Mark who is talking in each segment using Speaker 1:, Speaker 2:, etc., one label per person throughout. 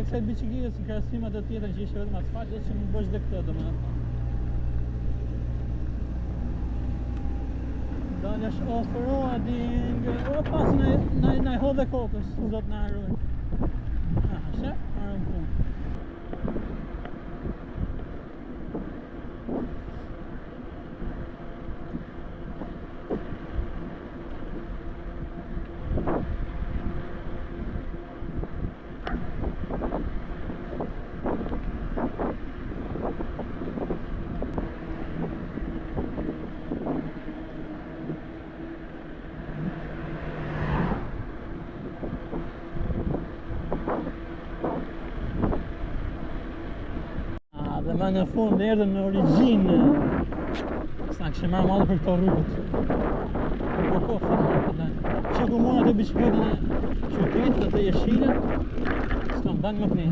Speaker 1: kësaj biçikletës në krahasim atë tjetër që ishte vetëm asfalt, do që më bësh dhe këtë domethënë. Dalësh off-roading, pas në hodhe kokës, zot në arroj. Shë, arroj punë. Ma në fund erdhëm në origjinë. Sa kështë marrë malë për këto rrugët. Po kofë, që ku mora të bicikletën e qytetit, atë jeshile, s'kam banë më këni.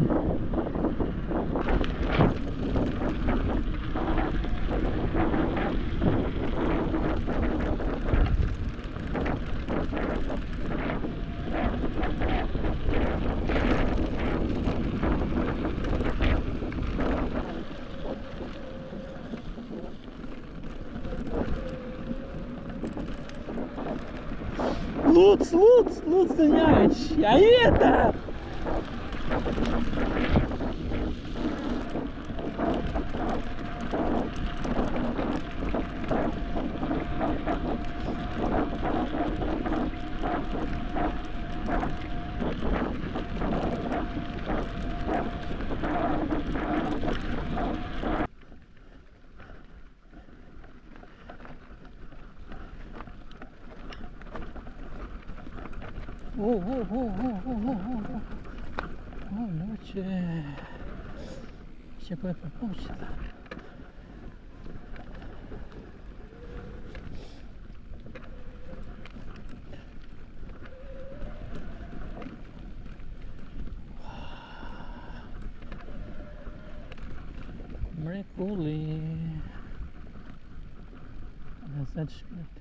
Speaker 1: Lutz të njajq, ja jeta! Luce, ce puoi proporre? Mrekuli. That's good.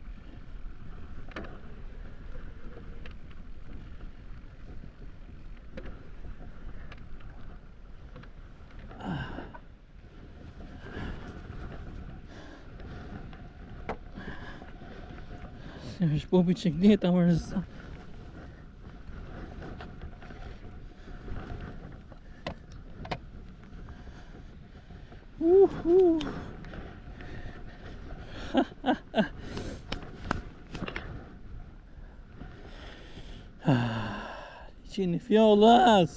Speaker 1: Është po bicikleta më rëza. Qini fjollas.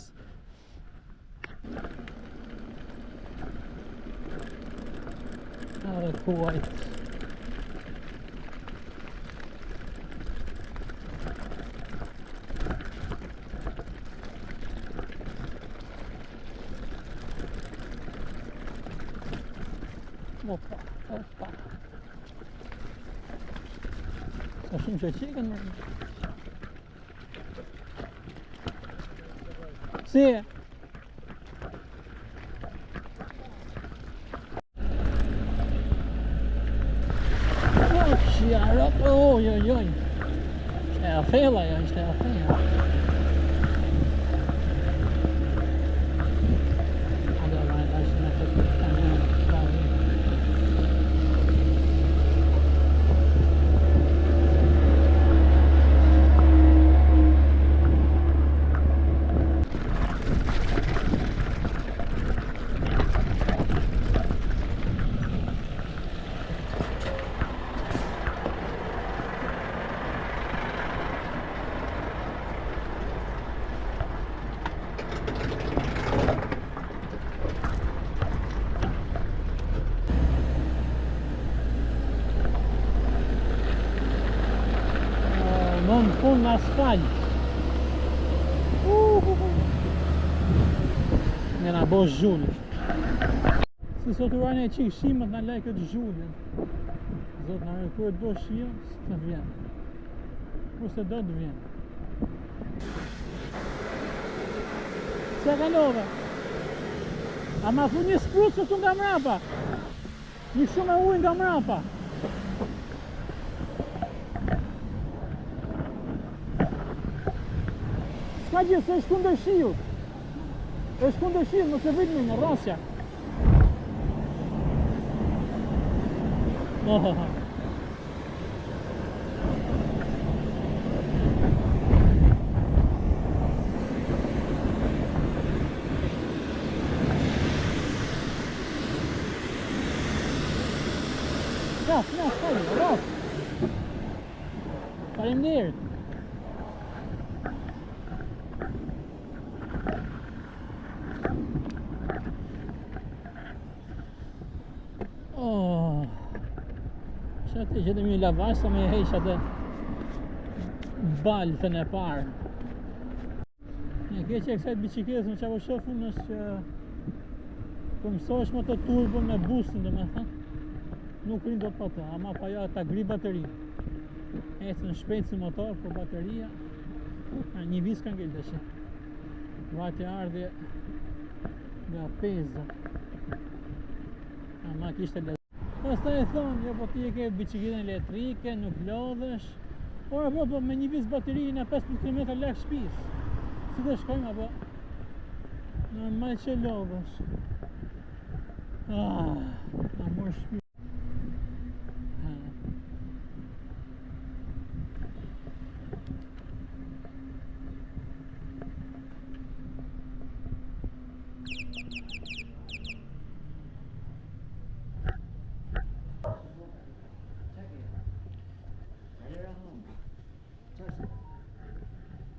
Speaker 1: Are kuajt. Opa. Sa shumë që qikën më. Si? Oj. Ishte e afela jo, ishte e afela. Në fund në asfalt. Në nga bo zhullë. Si sot urajnë e qikë shimët në lej këtë zhullën. Zotë në rëkurët do shio, së të vjenë. Kurse do të vjenë. Se kalove. A ma thu një sprusë këtu nga mrapa. Një shumë e ujë nga mrapa. Ska gjithë se shku ndër shiut. është kundërshim, nuk e vritme në rasja. Ras. Faleminderit. Që të gjithë një lavash sa me heq atë baltën e parë. Një keqe e kësajt bicikletës më që po shofun është që për mësosh më të turbo me bustin dhe me thënë nuk rinë do të pa të, ama pa jo ta gri bateri. Ecën shpejt si motor, po bateria një vis ka ngell tash. Vati ardhje nga peza. Ama kishte pastaj e thonë, jo po ti e ke bicikletën elektrike, nuk lodhesh. Ora po me një vis bateri në 15 km larg shtëpis. Si do shkojmë apo? Normal që lodhesh. Na mor shpirt.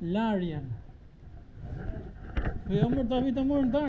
Speaker 1: Larjen. Jo mërë David e morë në darë.